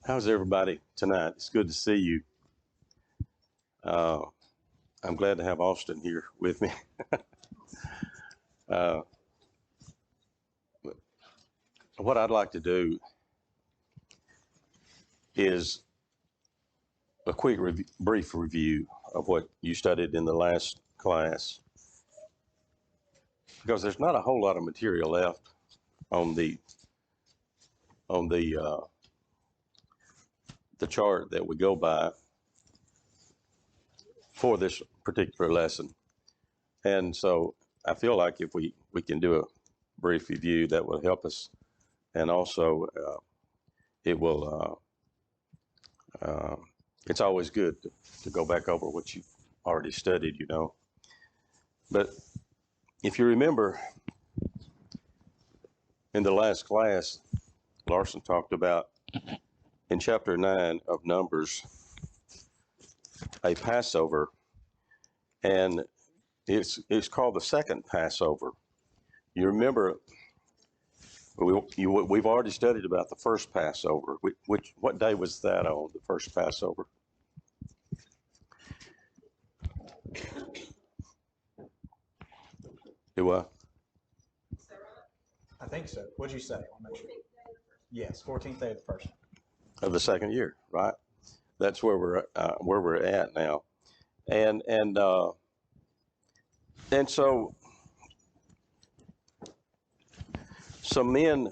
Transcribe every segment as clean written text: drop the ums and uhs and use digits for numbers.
How's everybody tonight? It's good to see you. Uh, I'm glad to have Austin here with me. uh, what I'd like to do is a quick brief review of what you studied in the last class, because there's not a whole lot of material left on the chart that we go by for this particular lesson. And so I feel like if we can do a brief review, that will help us. And also, it will, it's always good to go back over what you've already studied, you know. But if you remember, in the last class, Larson talked about in chapter 9 of Numbers, a Passover, and it's called the second Passover. You remember, we've already studied about the first Passover. What day was that on, the first Passover? Do I? I think so. What'd you say? I'll make sure. Yes, 14th day of the first. Of the second year, right? That's where we're at now, and so some men.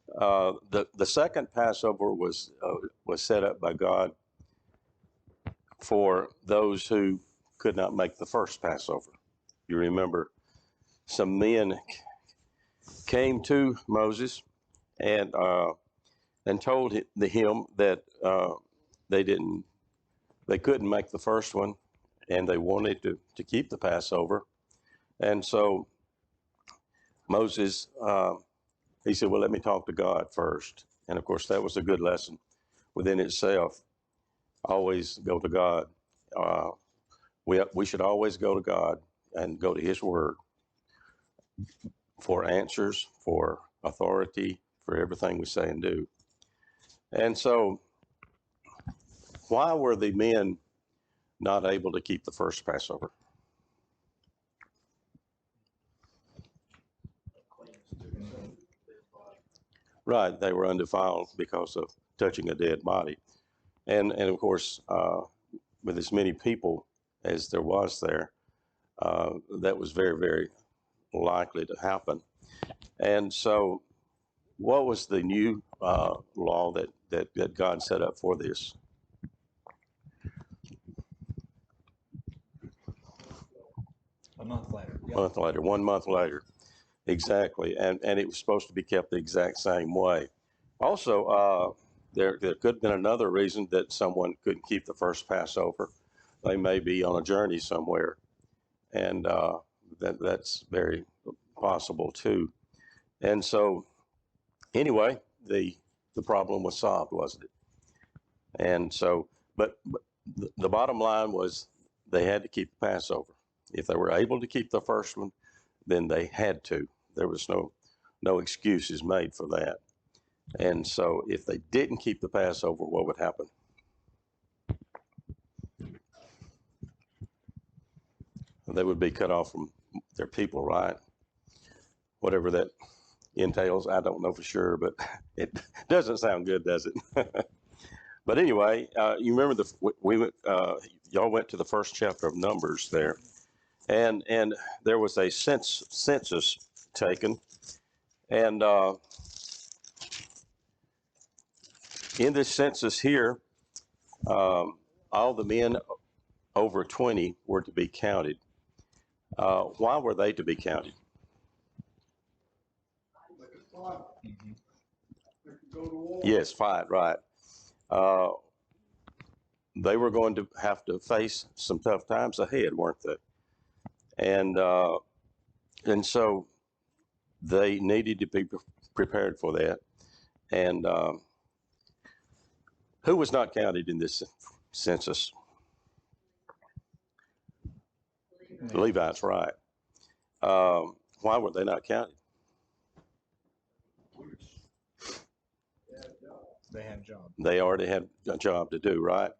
The second Passover was set up by God for those who could not make the first Passover. You remember, some men came to Moses and told him that they couldn't make the first one, and they wanted to keep the Passover. And so Moses, he said, well, let me talk to God first. And of course, that was a good lesson within itself. Always go to God. We should always go to God and go to His Word for answers, for authority, for everything we say and do. And so, why were the men not able to keep the first Passover? Right, they were undefiled because of touching a dead body. And of course, with as many people as there was there, that was very, very likely to happen. And so, what was the new law that God set up for this? A month later. Yep. Month later, 1 month later. Exactly. And it was supposed to be kept the exact same way. Also, there could have been another reason that someone couldn't keep the first Passover. They may be on a journey somewhere, and that's very possible too. And so, anyway, the problem was solved, wasn't it? And so, but the bottom line was they had to keep the Passover. If they were able to keep the first one, then they had to. There was no excuses made for that. And so, if they didn't keep the Passover, what would happen? They would be cut off from their people, right? Whatever that entails, I don't know for sure, but it doesn't sound good, does it? But anyway, you remember y'all went to the first chapter of Numbers there, and there was a census taken, and in this census here, all the men over 20 were to be counted. Why were they to be counted? Yes, fight, right. They were going to have to face some tough times ahead, weren't they? And so they needed to be prepared for that. And who was not counted in this census? The Levites, right. Why were they not counted? They had a job. They already had a job to do, right?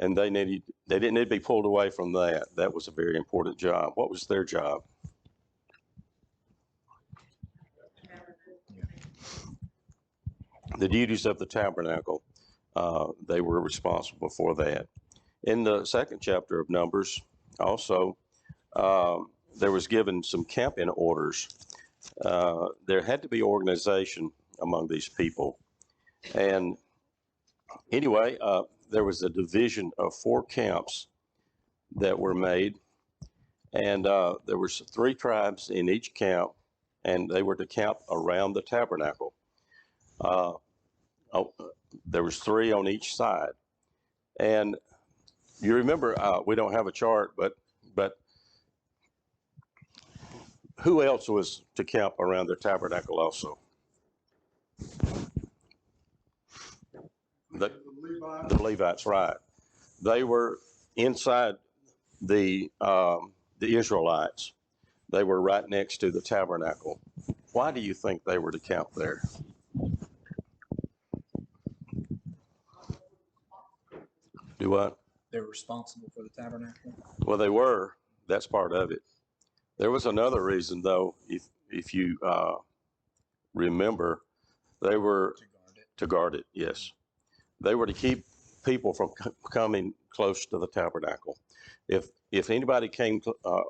And they didn't need to be pulled away from that. That was a very important job. What was their job? The duties of the tabernacle. They were responsible for that. In the second chapter of Numbers, also, there was given some camping orders. There had to be organization among these people. And anyway, there was a division of 4 camps that were made. And there were 3 tribes in each camp, and they were to camp around the tabernacle. There was 3 on each side. And you remember, we don't have a chart, but who else was to camp around the tabernacle also? The Levites, right. They were inside the Israelites. They were right next to the tabernacle. Why do you think they were to camp there? Do what? They were responsible for the tabernacle. Well, they were. That's part of it. There was another reason, though, if you remember, they were to guard it. Yes, they were to keep people from coming close to the tabernacle. If anybody came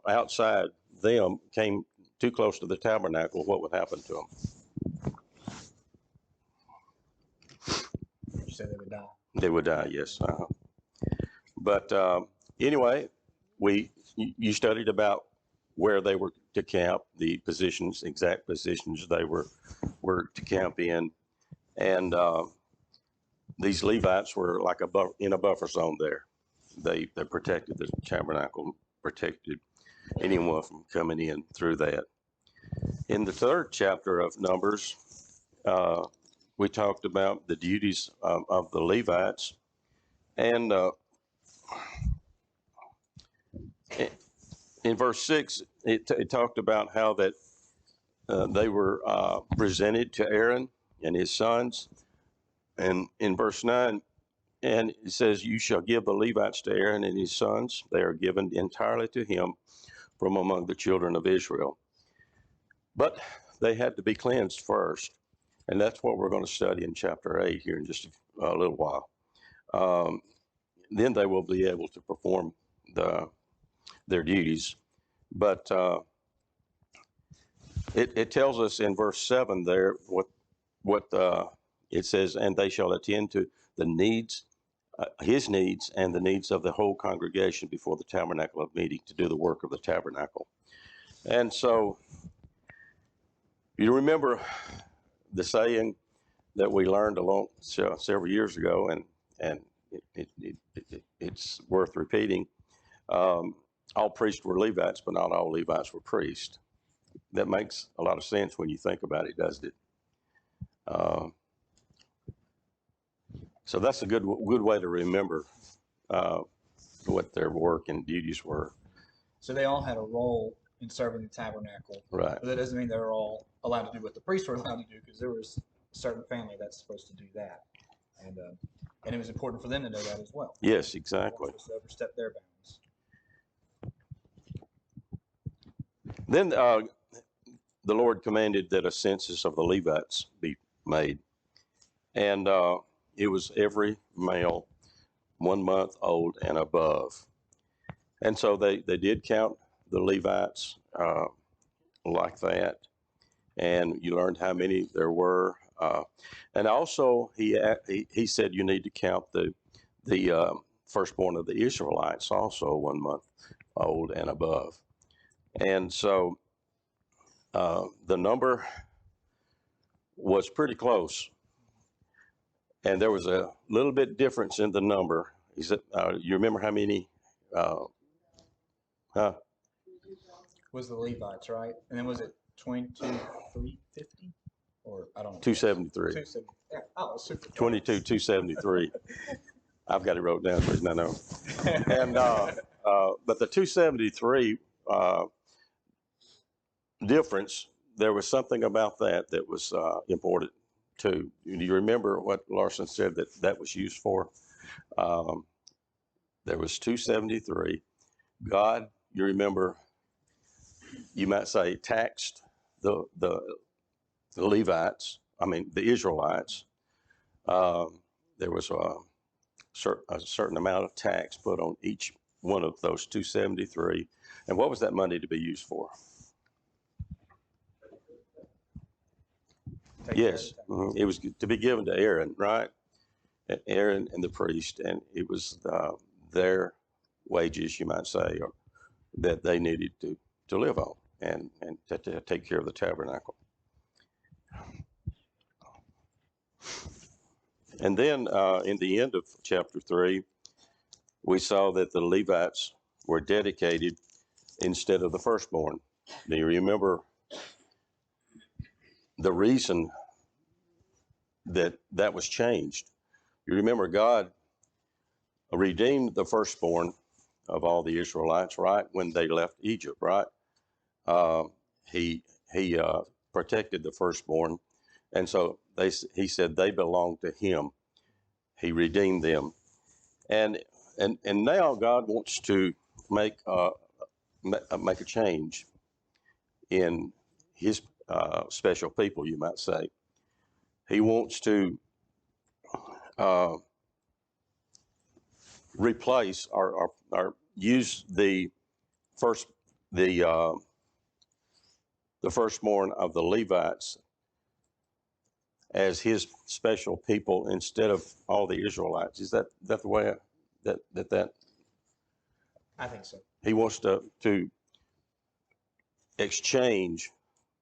outside them, came too close to the tabernacle, what would happen to them? You said they would die. They would die. Yes. But anyway, you studied about where they were to camp, the positions, exact positions they were to camp in, and these Levites were like in a buffer zone there. They protected the tabernacle, protected anyone from coming in through that. In the third chapter of Numbers, we talked about the duties of the Levites, and in verse 6, it talked about how that they were presented to Aaron and his sons. And in verse 9, and it says, "You shall give the Levites to Aaron and his sons. They are given entirely to him from among the children of Israel." But they had to be cleansed first. And that's what we're going to study in chapter 8 here in just a little while. Then they will be able to perform their duties. But it tells us in verse 7 there what it says, "And they shall attend to the needs, his needs and the needs of the whole congregation before the tabernacle of meeting, to do the work of the tabernacle." And so you remember the saying that we learned several years ago, and it's worth repeating. All priests were Levites, but not all Levites were priests. That makes a lot of sense when you think about it, doesn't it? So that's a good way to remember what their work and duties were. So they all had a role in serving the tabernacle. Right. But that doesn't mean they were all allowed to do what the priests were allowed to do, because there was a certain family that's supposed to do that. And it was important for them to know that as well. Yes, exactly. They weren't supposed to overstep their bounds. Then the Lord commanded that a census of the Levites be made. And it was every male 1 month old and above. And so they did count the Levites like that. And you learned how many there were. And also he said you need to count the firstborn of the Israelites, also 1 month old and above. And so the number was pretty close. And there was a little bit difference in the number. He said, you remember how many? Was the Levites, right? And then was it 22,350? Or I don't know. 273. 270. Yeah. Oh, super. 273. I've got it wrote down, but no. And but the 273 difference, there was something about that was important 2. Do you remember what Larson said that was used for? Um, there was 273. God, you remember, you might say, taxed the Levites, I mean, the Israelites. There was a certain amount of tax put on each one of those 273. And what was that money to be used for? Take care of Yes, the tax. it was to be given to Aaron, right? Aaron and the priest, and it was their wages, you might say, or that they needed to live on and to take care of the tabernacle. And then in the end of chapter 3, we saw that the Levites were dedicated instead of the firstborn. Do you remember the reason that was changed? You remember God redeemed the firstborn of all the Israelites, right, when they left Egypt, right? He protected the firstborn, and so he said they belong to him. He redeemed them, and now God wants to make a change in his special people, you might say. He wants to replace or use the firstborn of the Levites as his special people instead of all the Israelites. Is that the way that I think so. he wants to exchange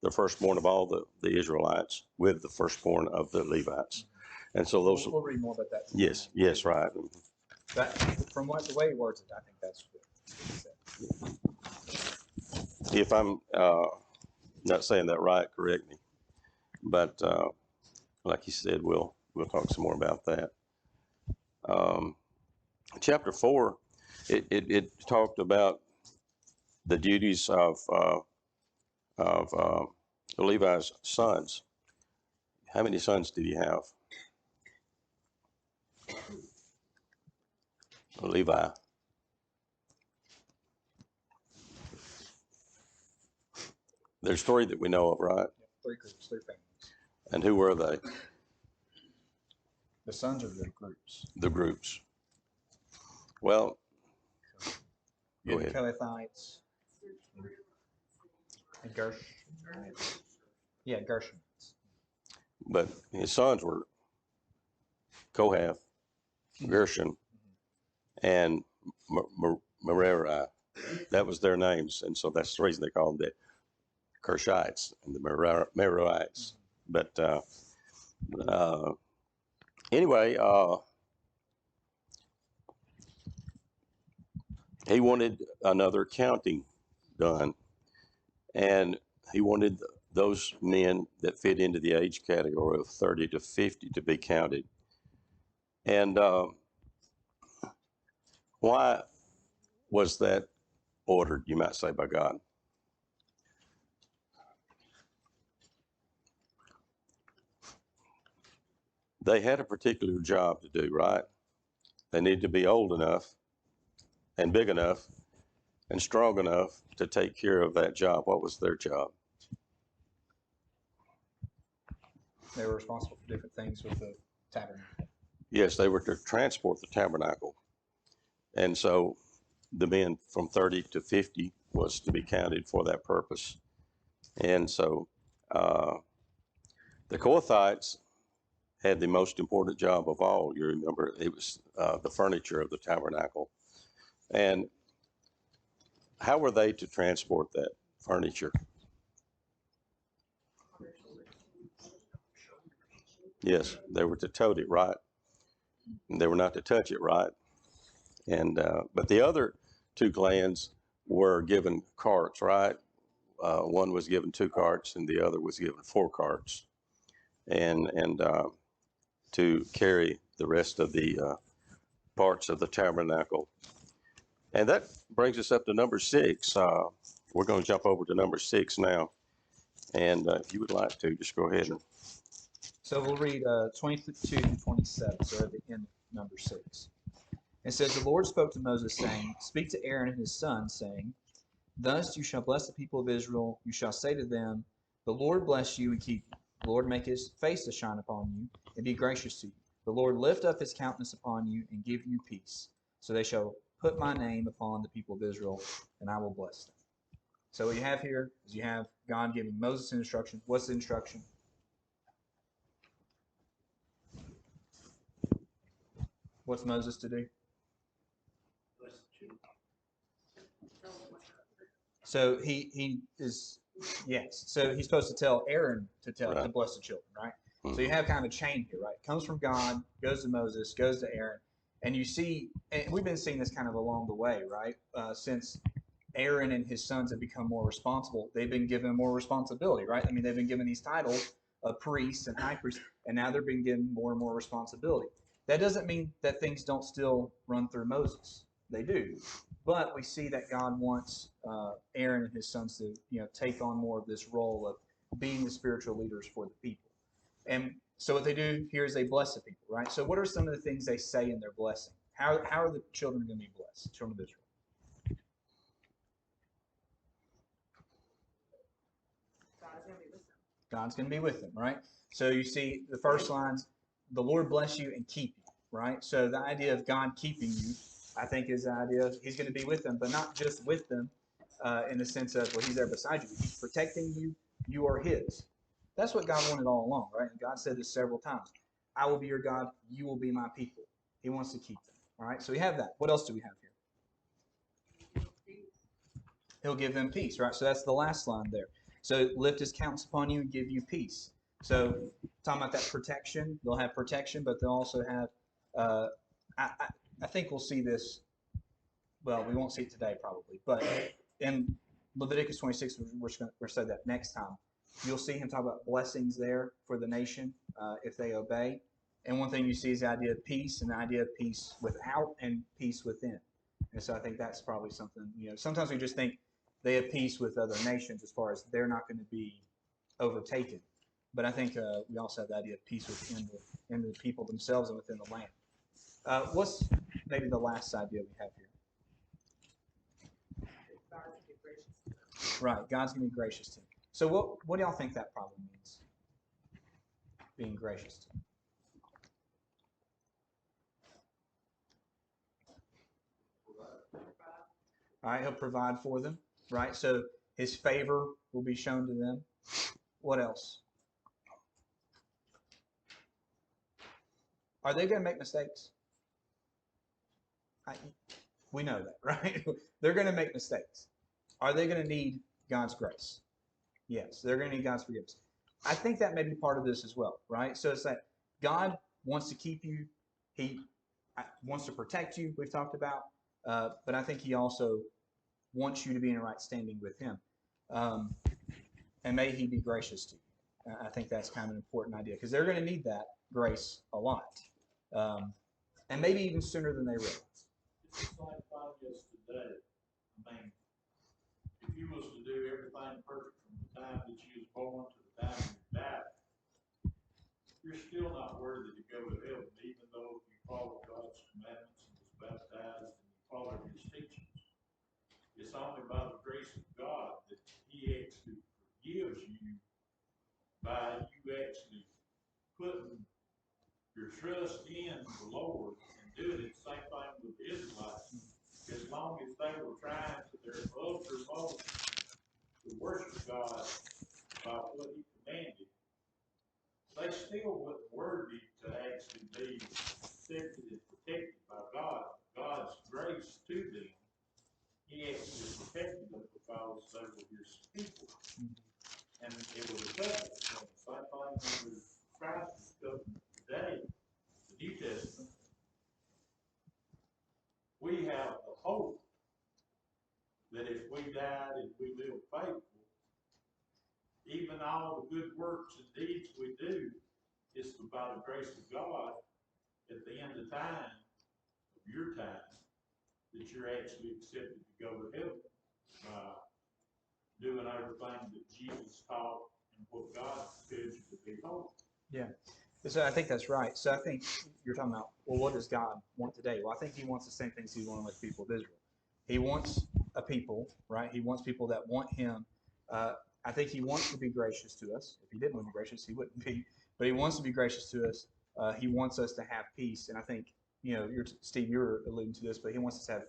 the firstborn of all the Israelites with the firstborn of the Levites? And so those, We'll read more about that. yes, right. That, from the way he words it, I think that's what he said. If I'm not saying that right, correct me. But like you said, we'll talk some more about that. Chapter 4, it talked about the duties of Levi's sons. How many sons did he have? Levi. There's 3 that we know of, right? Yeah, 3 groups, 3 families. And who were they? The sons are the groups. The groups. Well, You go had the ahead. Kohathites and Gershon. Yeah, Gershonites. But his sons were Kohath, Gershon, and Merari. That was their names, and so that's the reason they called them the Kershites and the Merarites. But anyway, he wanted another counting done, and he wanted those men that fit into the age category of 30 to 50 to be counted. And why was that ordered, you might say, by God? They had a particular job to do, right? They needed to be old enough and big enough and strong enough to take care of that job. What was their job? They were responsible for different things with the tabernacle. Yes, they were to transport the tabernacle. And so the men from 30 to 50 was to be counted for that purpose. And so the Kohathites had the most important job of all. You remember, it was the furniture of the tabernacle. And how were they to transport that furniture? Yes, they were to tote it, right? And they were not to touch it, right? And but the other 2 clans were given carts, right? One was given 2 carts, and the other was given 4 carts, and to carry the rest of the parts of the tabernacle. And that brings us up to number 6. We're going to jump over to number 6 now, and if you would like to, just go ahead and So we'll read 22 through 27, so at the end of number 6. It says, The Lord spoke to Moses, saying, Speak to Aaron and his sons, saying, Thus you shall bless the people of Israel. You shall say to them, The Lord bless you and keep you. The Lord make his face to shine upon you and be gracious to you. The Lord lift up his countenance upon you and give you peace. So they shall put my name upon the people of Israel, and I will bless them. So what you have here is you have God giving Moses an instruction. What's the instruction? What's Moses to do? So he is, yes. So he's supposed to tell Aaron to bless the children, right? So you have kind of a chain here, right? It comes from God, goes to Moses, goes to Aaron, and you see, and we've been seeing this kind of along the way, right? Since Aaron and his sons have become more responsible, they've been given more responsibility, right? I mean, they've been given these titles of priests and high priests, and now they're being given more and more responsibility. That doesn't mean that things don't still run through Moses. They do. But we see that God wants Aaron and his sons to, take on more of this role of being the spiritual leaders for the people. And so what they do here is they bless the people, right? So what are some of the things they say in their blessing? How are the children going to be blessed, children of Israel? God's going to be with them, right? So you see the first lines, the Lord bless you and keep you, right? So the idea of God keeping you, I think, is the idea of he's going to be with them, but not just with them in the sense of, well, he's there beside you. He's protecting you. You are his. That's what God wanted all along, right? And God said this several times. I will be your God. You will be my people. He wants to keep them, all right? So we have that. What else do we have here? He'll give them peace, right? So that's the last line there. So lift his countenance upon you and give you peace. So talking about that protection, they'll have protection, but they'll also have, I think we'll see this, well, we won't see it today probably, but in Leviticus 26, we're going to say that next time. You'll see him talk about blessings there for the nation if they obey. And one thing you see is the idea of peace and the idea of peace without and peace within. And so I think that's probably something, sometimes we just think they have peace with other nations as far as they're not going to be overtaken. But I think we also have the idea of peace within the people themselves and within the land. What's maybe the last idea we have here? Right, God's going to be gracious to him. So what do y'all think that probably means? Being gracious to him. All right, he'll provide for them, right? So his favor will be shown to them. What else? Are they going to make mistakes? We know that, right? They're going to make mistakes. Are they going to need God's grace? Yes, they're going to need God's forgiveness. I think that may be part of this as well, right? So it's that God wants to keep you. He wants to protect you, we've talked about. But I think he also wants you to be in a right standing with him. And may he be gracious to you. I think that's kind of an important idea because they're going to need that grace a lot. And maybe even sooner than they realize. It's just like God is today. I mean, if you was to do everything perfect from the time that you was born to the time you died, you're still not worthy to go to heaven, even though you follow God's commandments and was baptized and you follow his teachings. It's only by the grace of God that he actually forgives you by you actually putting your trust in the Lord and doing it. Same thing with the Israelites. As long as they were trying to their uttermost to worship God by what he commanded, they still wasn't worthy to actually be accepted and protected by God. God's grace to them, he actually protected them because they were his people. And it was a covenant. Same thing with Christ's covenant today, the New Testament. We have the hope that if we died and we live faithful, even all the good works and deeds we do is by the grace of God at the end of time, of your time, that you're actually accepted to go to heaven by doing everything that Jesus taught and what God tells you to be holy. Yeah. So I think that's right. So I think you're talking about, well, what does God want today? Well, I think he wants the same things he wanted with the people of Israel. He wants a people, right? He wants people that want him. Uh, I think he wants to be gracious to us. If he didn't want to be gracious, he wouldn't be. But he wants to be gracious to us. He wants us to have peace. And I think, Steve, you're alluding to this, but he wants us to have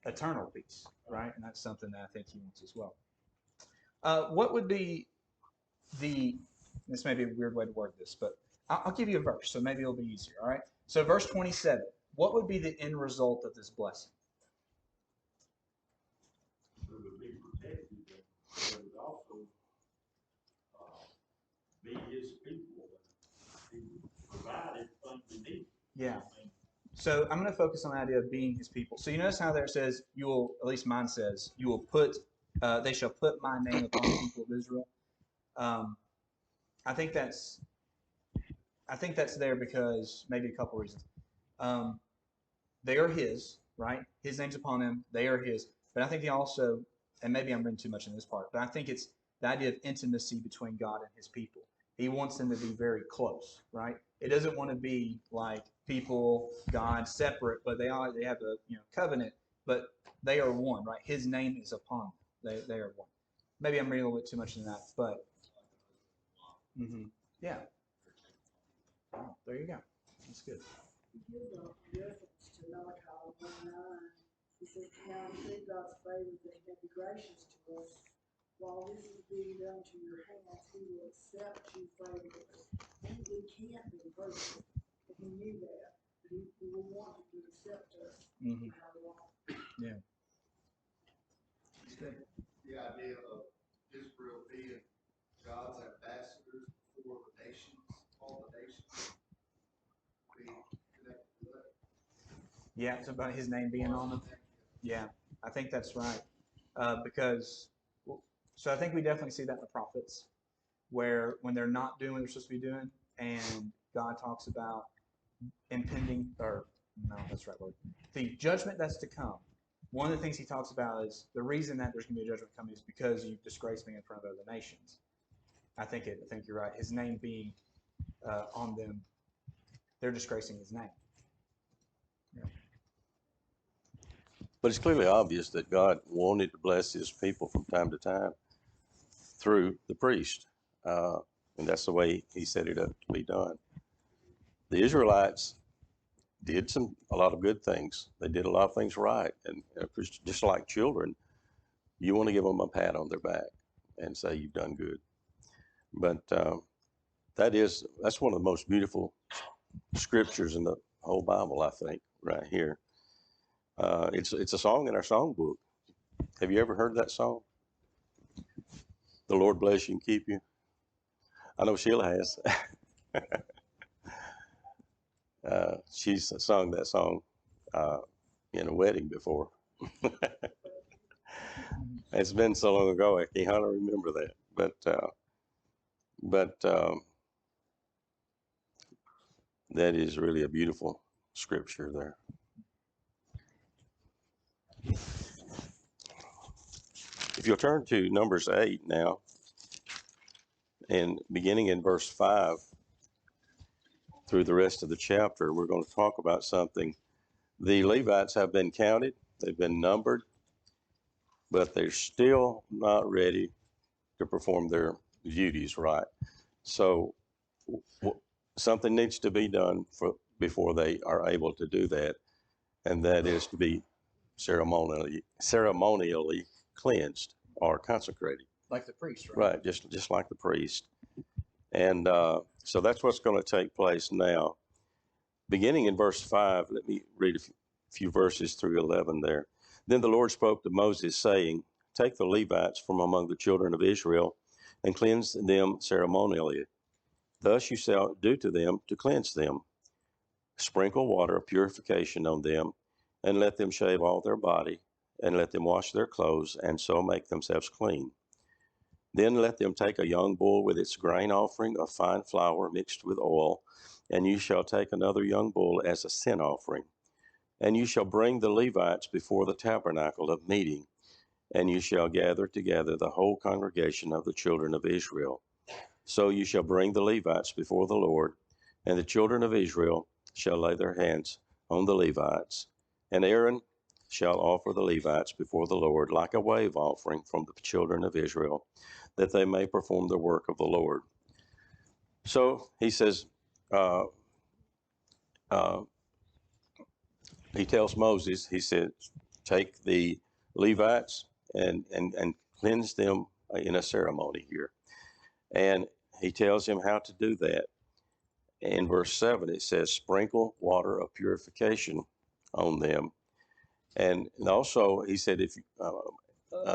eternal peace, right? And that's something that I think he wants as well. What would be this may be a weird way to word this, but I'll give you a verse, so maybe it'll be easier. All right. So verse 27. What would be the end result of this blessing? It would be protected, but it would also be his people. He would provide everything we need. Yeah. So I'm going to focus on the idea of being his people. So you notice how there it says, you will, at least mine says, you will put, they shall put my name upon the people of Israel. I think that's there because maybe a couple reasons. They are his, right? His name's upon them. They are his. But I think he also, and maybe I'm reading too much in this part, but I think it's the idea of intimacy between God and his people. He wants them to be very close, right? It doesn't want to be like people, God, separate, but they have a covenant, but they are one, right? His name is upon them. They are one. Maybe I'm reading a little bit too much in that, but yeah. Oh, there you go. That's good. Give a reference to Malachi 1:9. He says, now through God's favor that he may be gracious to us. While this is being done to your hands, he will accept you favorably. And we can't be perfect. And he knew that. But he will want you to accept us. How we are. Yeah. That's good. The idea of Israel being God's ambassadors before the nations, all the nations, being connected to that. Yeah, it's about his name being on them. Yeah, I think that's right. So I think we definitely see that in the prophets, where when they're not doing what they're supposed to be doing, and God talks about impending, or no, that's the right word, the judgment that's to come. One of the things he talks about is the reason that there's going to be a judgment coming is because you've disgraced me in front of other nations. I think you're right. His name being on them, they're disgracing his name. Yeah. But it's clearly obvious that God wanted to bless his people from time to time through the priest. And that's the way he set it up to be done. The Israelites did a lot of good things. They did a lot of things right. And just like children, you want to give them a pat on their back and say, you've done good. But that's one of the most beautiful scriptures in the whole Bible, I think, right here. It's a song in our songbook. Have you ever heard that song? The Lord bless you and keep you. I know Sheila has. She's sung that song in a wedding before. It's been so long ago, I can't hardly remember that. But that is really a beautiful scripture there. If you'll turn to Numbers 8 now, and beginning in verse 5 through the rest of the chapter, we're going to talk about something. The Levites have been counted, they've been numbered, but they're still not ready to perform their duties right. So something needs to be done before they are able to do that, and that is to be ceremonially cleansed or consecrated. Like the priest, right? Right, just like the priest. And so that's what's going to take place now. Beginning in verse 5, let me read a few verses through 11 there. Then the Lord spoke to Moses, saying, take the Levites from among the children of Israel and cleanse them ceremonially. Thus you shall do to them to cleanse them. Sprinkle water of purification on them, and let them shave all their body, and let them wash their clothes, and so make themselves clean. Then let them take a young bull with its grain offering of fine flour mixed with oil, and you shall take another young bull as a sin offering. And you shall bring the Levites before the tabernacle of meeting, and you shall gather together the whole congregation of the children of Israel. So you shall bring the Levites before the Lord, and the children of Israel shall lay their hands on the Levites. And Aaron shall offer the Levites before the Lord like a wave offering from the children of Israel, that they may perform the work of the Lord. So he says, he tells Moses, he said, take the Levites and cleanse them in a ceremony here. And he tells him how to do that. In verse 7, it says, sprinkle water of purification on them. And also, he said, if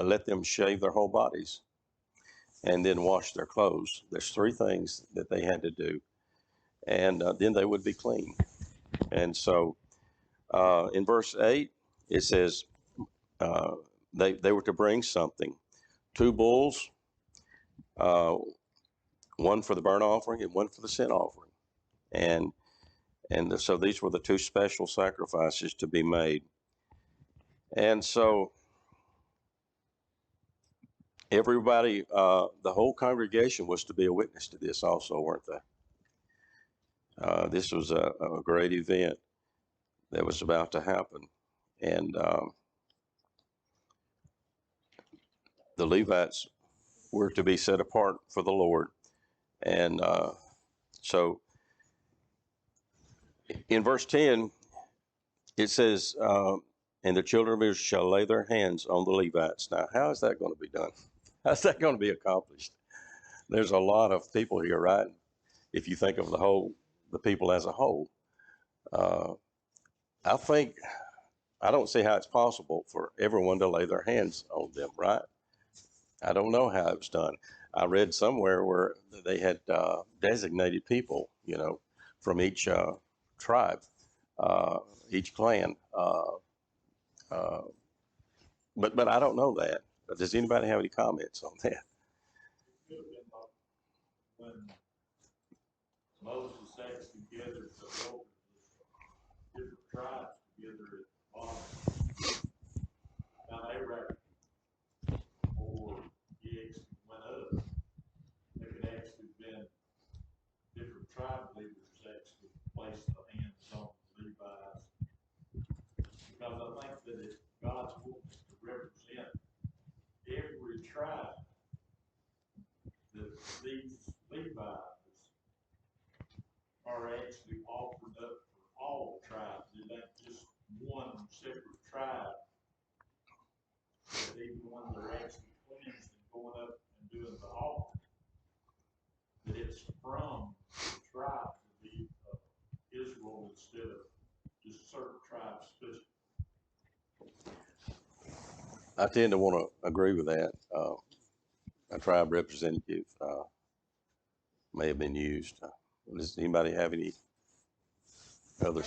let them shave their whole bodies and then wash their clothes. There's three things that they had to do. And then they would be clean. And so in verse 8, it says they were to bring something. 2 bulls, one for the burnt offering and one for the sin offering. And so these were the 2 special sacrifices to be made. And so everybody, the whole congregation was to be a witness to this also, weren't they? This was a great event that was about to happen. And the Levites were to be set apart for the Lord. And so in verse 10, it says, and the children of Israel shall lay their hands on the Levites. Now, how is that going to be done? How's that going to be accomplished? There's a lot of people here, right? If you think of the people as a whole, I don't see how it's possible for everyone to lay their hands on them, right? I don't know how it was done. I read somewhere where they had designated people, from each tribe, each clan. But I don't know that. But does anybody have any comments on that? It could have been like when Moses asked together the elders of different tribes together at Boston. Now they reckoned, or he actually went up. There could actually have been different tribe leaders actually placed the hands on Levi's. Because I think that if God's wanting us to represent every tribe, that these Levites are actually offered up for all tribes. It ain't just one separate tribe. That even when they're actually cleansed and going up and doing the offering, that it's from the tribes of Israel instead of just certain tribes specifically. I tend to want to agree with that. A tribe representative may have been used. Does anybody have any other?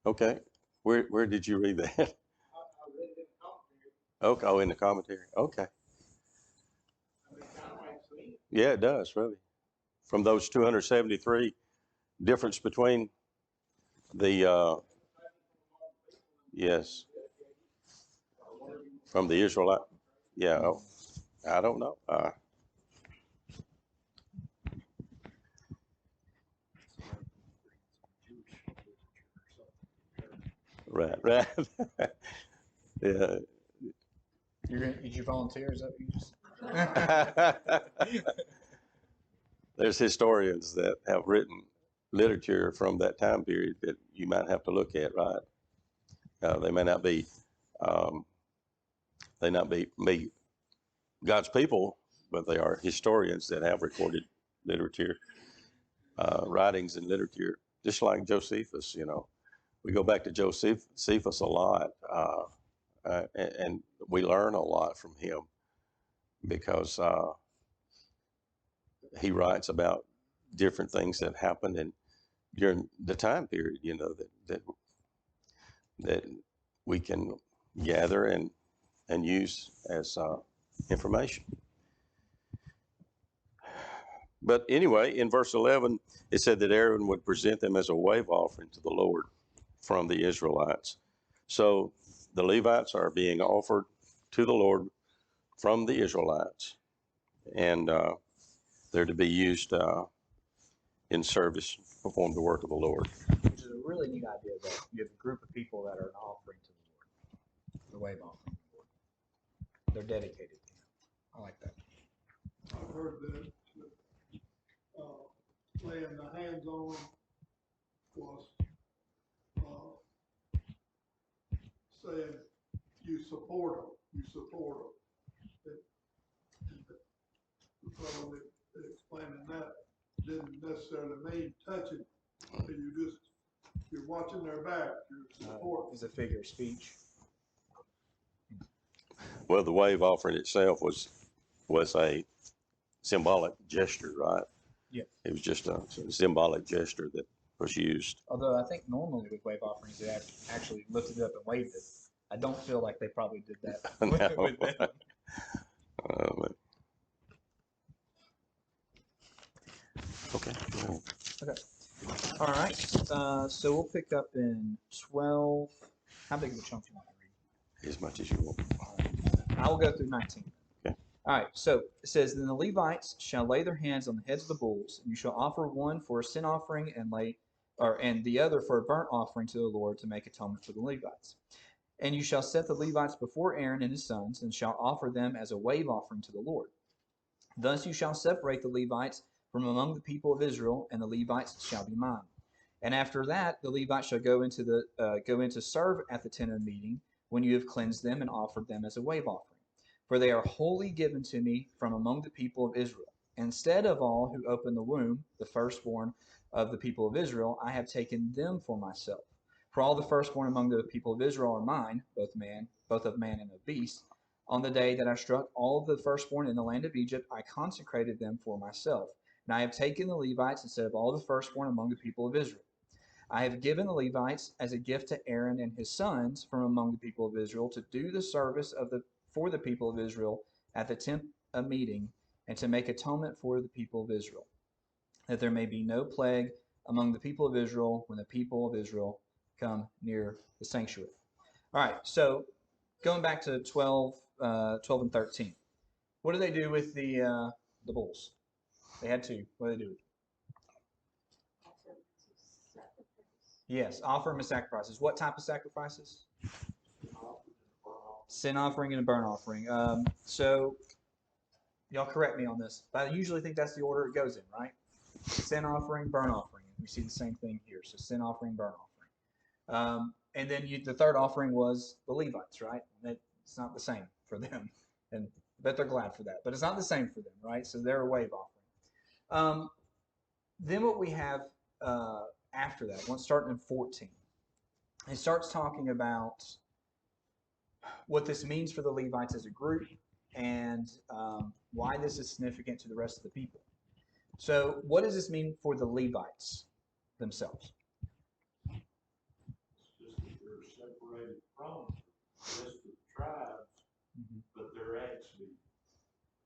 Okay, where did you read that? Okay, oh, in the commentary. Okay. Yeah, it does, really. From those 273, difference between the, yes, from the Israelite. Yeah, oh, I don't know. Right. Yeah. Did you volunteer? Is that what you just? There's historians that have written literature from that time period that you might have to look at, right? They may not be, me God's people, but they are historians that have recorded literature, writings and literature, just like Josephus. We go back to Josephus a lot, and we learn a lot from him because he writes about different things that happened during the time period, that we can gather and use as information. But anyway, in verse 11, it said that Aaron would present them as a wave offering to the Lord. from the Israelites. So the Levites are being offered to the Lord from the Israelites, and they're to be used in service, perform the work of the Lord. Which is a really neat idea that you have a group of people that are an offering to the Lord, the wave offering to the Lord. They're dedicated to Him. I like that. I've heard that, laying the hands on them was, saying you support them. The fellow that explaining that didn't necessarily mean touching, you're watching their back, you're supporting. Is a figure of speech. Well, the wave offering itself was a symbolic gesture, right? Yeah. It was just a symbolic gesture that was used. Although I think normally with wave offerings, they actually lifted it up and waved it. I don't feel like they probably did that No. with them. Okay. Okay. All right. So we'll pick up in 12. How big of a chunk do you want to read? As much as you want. I will go through 19. Okay. All right. So it says, "Then the Levites shall lay their hands on the heads of the bulls, and you shall offer one for a sin offering and the other for a burnt offering to the Lord to make atonement for the Levites. And you shall set the Levites before Aaron and his sons, and shall offer them as a wave offering to the Lord. Thus you shall separate the Levites from among the people of Israel, and the Levites shall be mine. And after that, the Levites shall go into serve at the tent of meeting when you have cleansed them and offered them as a wave offering. For they are wholly given to me from among the people of Israel. Instead of all who open the womb, the firstborn of the people of Israel, I have taken them for myself. For all the firstborn among the people of Israel are mine, both of man and of beast. On the day that I struck all the firstborn in the land of Egypt, I consecrated them for myself. And I have taken the Levites instead of all the firstborn among the people of Israel. I have given the Levites as a gift to Aaron and his sons from among the people of Israel to do the service for the people of Israel at the tent of meeting, and to make atonement for the people of Israel, that there may be no plague among the people of Israel when the people of Israel come near the sanctuary." All right, so going back to 12 and 13. What do they do with the bulls? They had two. What do they do with them? Yes, offer them as sacrifices. What type of sacrifices? Sin offering and a burnt offering. So, y'all correct me on this, but I usually think that's the order it goes in, right? Sin offering, burnt offering. We see the same thing here. So, sin offering, burnt offering. And then the third offering was the Levites, right? It's not the same for them. And I bet they're glad for that. But it's not the same for them, right? So, they're a wave offering. Then what we have after that, once starting in 14, it starts talking about what this means for the Levites as a group and why this is significant to the rest of the people. So what does this mean for the Levites themselves? It's just that they're separated from the rest of the tribes, but they're actually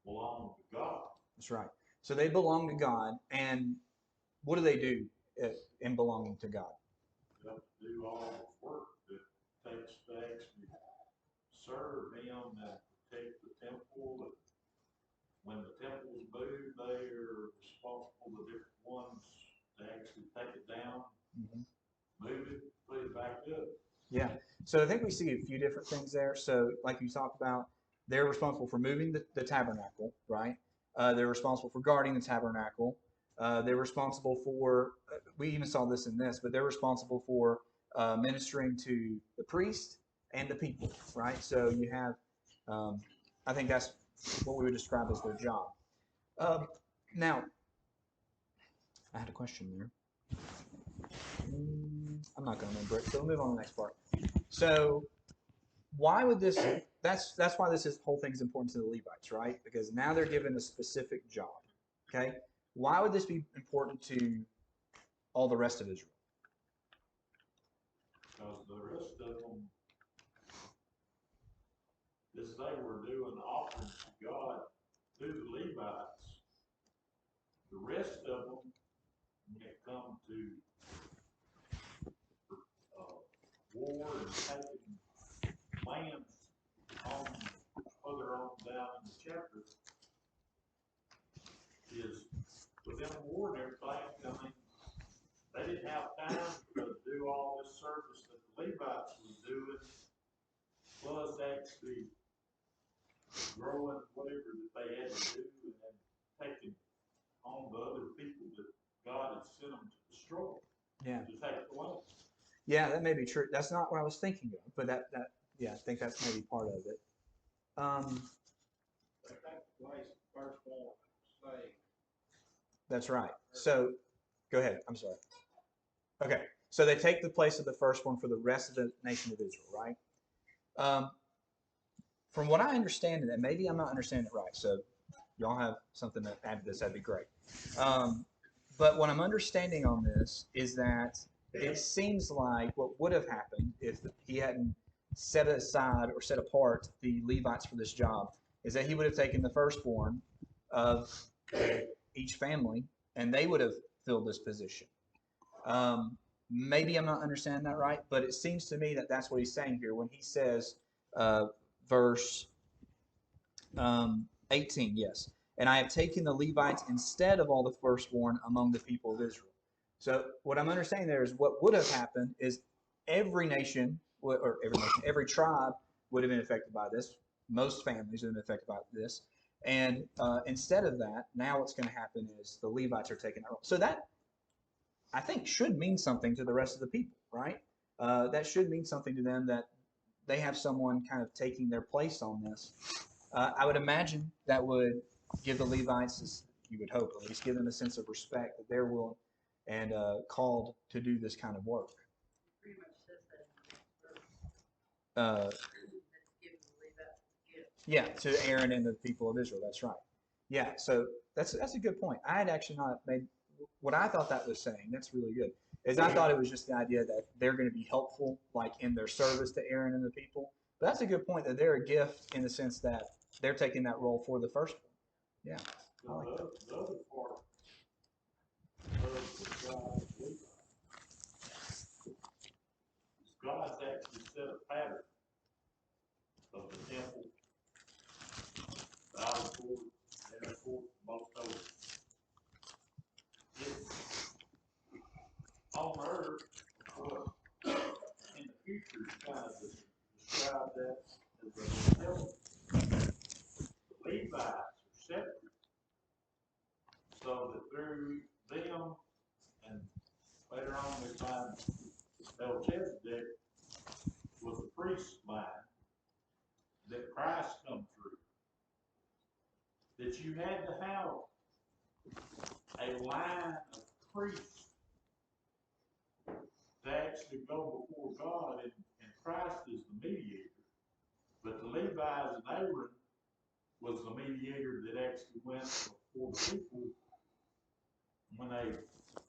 belong to God. That's right. So they belong to God, and what do they do in belonging to God? They have to do all the work that takes to actually serve Him and protect the temple. And when the temple's moved, they are responsible, the different ones, to actually take it down, move it, put it back up. Yeah. So I think we see a few different things there. So like you talked about, they're responsible for moving the tabernacle, right? They're responsible for guarding the tabernacle. They're responsible for, we even saw this in this, but they're responsible for ministering to the priest and the people, right? So you have, I think that's what we would describe as their job. Now, I had a question there. I'm not going to remember it, so we'll move on to the next part. So why would this, that's why this whole thing is important to the Levites, right? Because now they're given a specific job, okay? Why would this be important to all the rest of Israel? Because the rest of them, as they were doing offerings to God through the Levites, the rest of them, when it come to war and taking land on, further on down in the chapter, is with them war and everything, I mean, they didn't have time to do all this service that the Levites was doing, plus actually growing whatever that they had to do and then taking on the other people that God had sent them to destroy, Yeah. to take the land. Yeah, that may be true. That's not what I was thinking of, but yeah, I think that's maybe part of it. They take the place of firstborn slave. That's right. So, go ahead. I'm sorry. Okay, so they take the place of the firstborn for the rest of the nation of Israel, right? From what I understand, and maybe I'm not understanding it right, so y'all have something to add to this, that'd be great. But what I'm understanding on this is that it seems like what would have happened if he hadn't set aside or set apart the Levites for this job is that he would have taken the firstborn of each family and they would have filled this position. Maybe I'm not understanding that right, but it seems to me that that's what he's saying here when he says, verse 18, yes. And I have taken the Levites instead of all the firstborn among the people of Israel. So what I'm understanding there is what would have happened is every nation, every tribe would have been affected by this. Most families would have been affected by this. And instead of that, now what's going to happen is the Levites are taking that role. So that, I think, should mean something to the rest of the people, right? That should mean something to them that they have someone kind of taking their place on this. I would imagine that would give the Levites, as you would hope, at least give them a sense of respect that they're willing and called to do this kind of work. Pretty much says that. Yeah, to Aaron and the people of Israel. That's right. Yeah, so that's a good point. I had actually not made what I thought that was saying. That's really good. Is I thought it was just the idea that they're going to be helpful, like in their service to Aaron and the people. But that's a good point that they're a gift in the sense that they're taking that role for the first one. Yeah, I like that. The other part of the tribe of Levi is God's actually set a pattern of the temple, the outer court, the inner court, most holy. It's on earth, what in the future is kind of described that as a temple. The Levites are separate, so that through them and later on we find Melchizedek was a priest line that Christ come through. That you had to have a line of priests to actually go before God, and Christ is the mediator. But the Levites and Aaron was the mediator that actually went before the people when they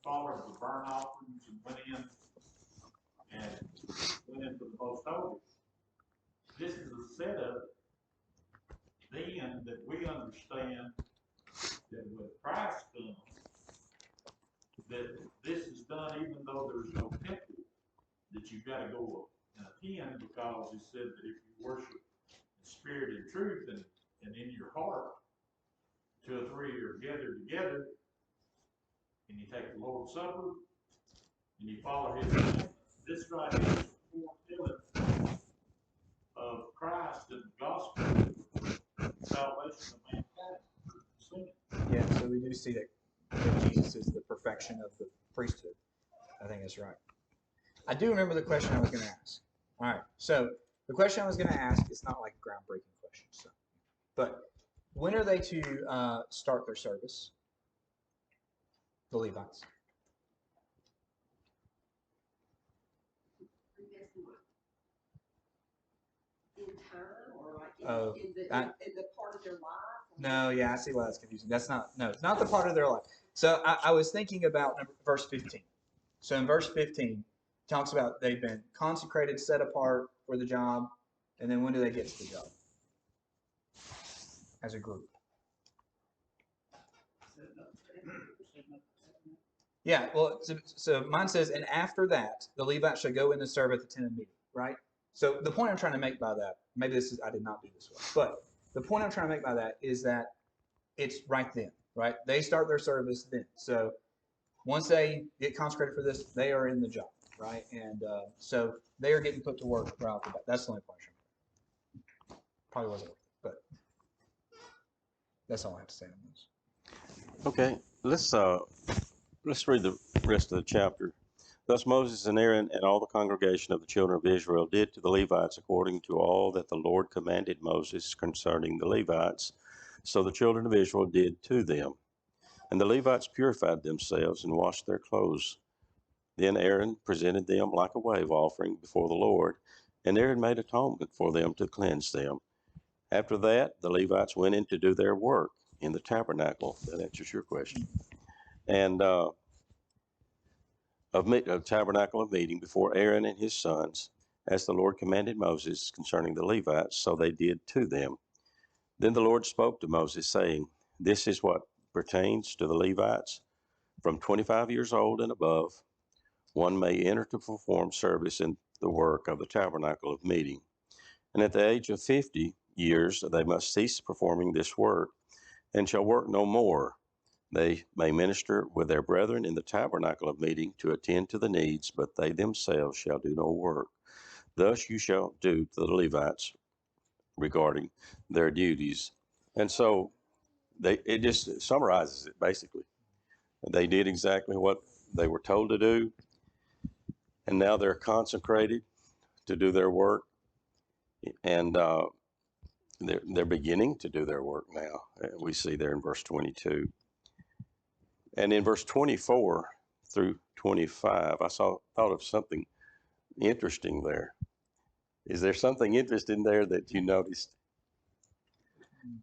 followed the burnt offerings and went into the most holy. This is a setup then that we understand that when Christ comes, that this is done even though there's no temple, that you've got to go and attend, because he said that if you worship in spirit and truth and in your heart, 2 or 3 are gathered together, and you take the Lord's Supper, and you follow his commandments. This right here is the foretelling of Christ and the gospel, salvation of mankind. Yeah, so we do see that Jesus is the perfection of the priesthood. I think that's right. I do remember the question I was going to ask. All right, so the question I was going to ask is not like a groundbreaking question, so, but when are they to start their service? The Levites. In time, or like Oh, in the part of their life? No, yeah, I see why that's confusing. That's not, no, it's not the part of their life. So I was thinking about verse 15. So in verse 15, it talks about they've been consecrated, set apart for the job, and then when do they get to the job? As a group. Yeah, well, so mine says, and after that, the Levites shall go in and serve at the tent of meeting. right? So the point I'm trying to make by that, maybe I did not do this well, but the point I'm trying to make by that is that it's right then, right? They start their service then. So once they get consecrated for this, they are in the job, right? And so they are getting put to work right off the bat. That's the only point I'm trying to make. Probably wasn't worth it, but that's all I have to say on this. Okay, let's read the rest of the chapter. Thus Moses and Aaron and all the congregation of the children of Israel did to the Levites according to all that the Lord commanded Moses concerning the Levites. So the children of Israel did to them. And the Levites purified themselves and washed their clothes. Then Aaron presented them like a wave offering before the Lord, and Aaron made atonement for them to cleanse them. After that, the Levites went in to do their work in the tabernacle. That answers your question. And of tabernacle of meeting before Aaron and his sons, as the Lord commanded Moses concerning the Levites, so they did to them. Then the Lord spoke to Moses, saying, This is what pertains to the Levites. From 25 years old and above, one may enter to perform service in the work of the tabernacle of meeting. And at the age of 50 years, they must cease performing this work, and shall work no more. They may minister with their brethren in the tabernacle of meeting to attend to the needs, but they themselves shall do no work. Thus you shall do to the Levites regarding their duties. And so it just summarizes it basically. They did exactly what they were told to do, and now they're consecrated to do their work, and they're beginning to do their work now. We see there in verse 22. And in verse 24 through 25, I thought of something interesting there. Is there something interesting there that you noticed?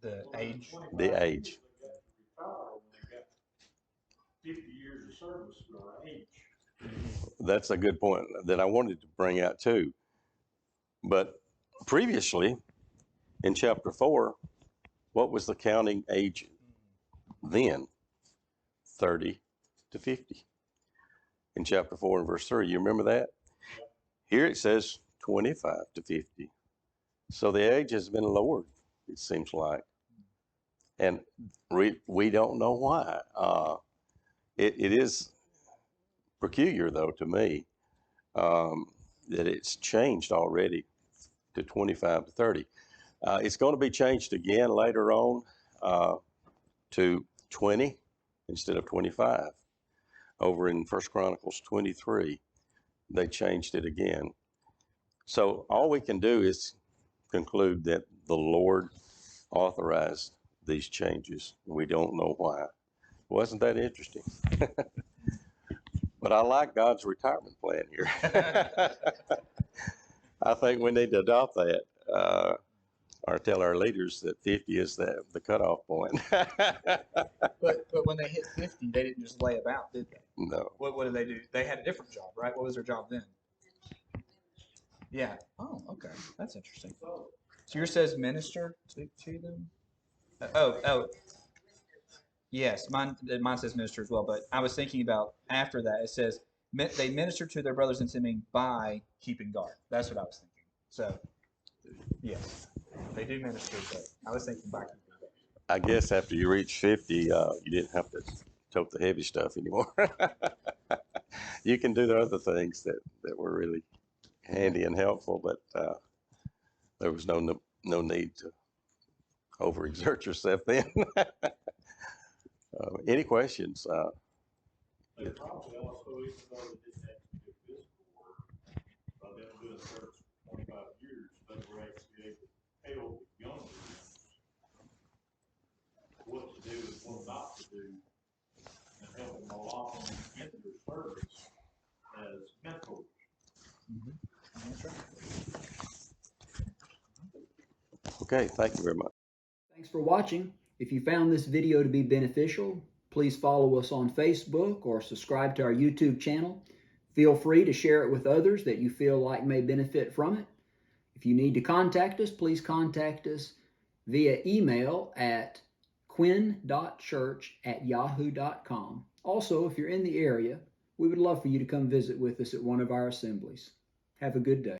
The age. The age. They got to retire when they got 50 years of service or age. That's a good point that I wanted to bring out too. But previously, in chapter 4, what was the counting age then? 30 to 50. In chapter 4 and verse 3, you remember that? Here it says 25 to 50. So the age has been lowered, it seems like. And we don't know why. It is peculiar, though, to me, that it's changed already to 25 to 30. It's going to be changed again later on to 20 instead of 25. Over in 1 Chronicles 23, they changed it again. So all we can do is conclude that the Lord authorized these changes. We don't know why. Wasn't that interesting? But I like God's retirement plan here. I think we need to adopt that, or tell our leaders that 50 is the cutoff point. But when they hit 50, they didn't just lay about, did they? No. What did they do? They had a different job, right? What was their job then? Yeah. Oh, okay. That's interesting. So yours says minister to them? Oh. Yes, mine says minister as well, but I was thinking about after that, it says they minister to their brothers and sisters by keeping guard. That's what I was thinking. So, yes, they do minister, but I was thinking by keeping guard. I guess after you reach 50, you didn't have to tote the heavy stuff anymore. You can do the other things that were really handy and helpful, but there was no need to overexert yourself then. Any questions? They probably also, even though they didn't have to do physical work, by them doing service for 25 years, they were actually able to tell the younger ones what to do and what not to do, and help them along in their service as mentors. That's right. Okay, thank you very much. Thanks for watching. If you found this video to be beneficial, please follow us on Facebook or subscribe to our YouTube channel. Feel free to share it with others that you feel like may benefit from it. If you need to contact us, please contact us via email at quinn.church@yahoo.com. Also, if you're in the area, we would love for you to come visit with us at one of our assemblies. Have a good day.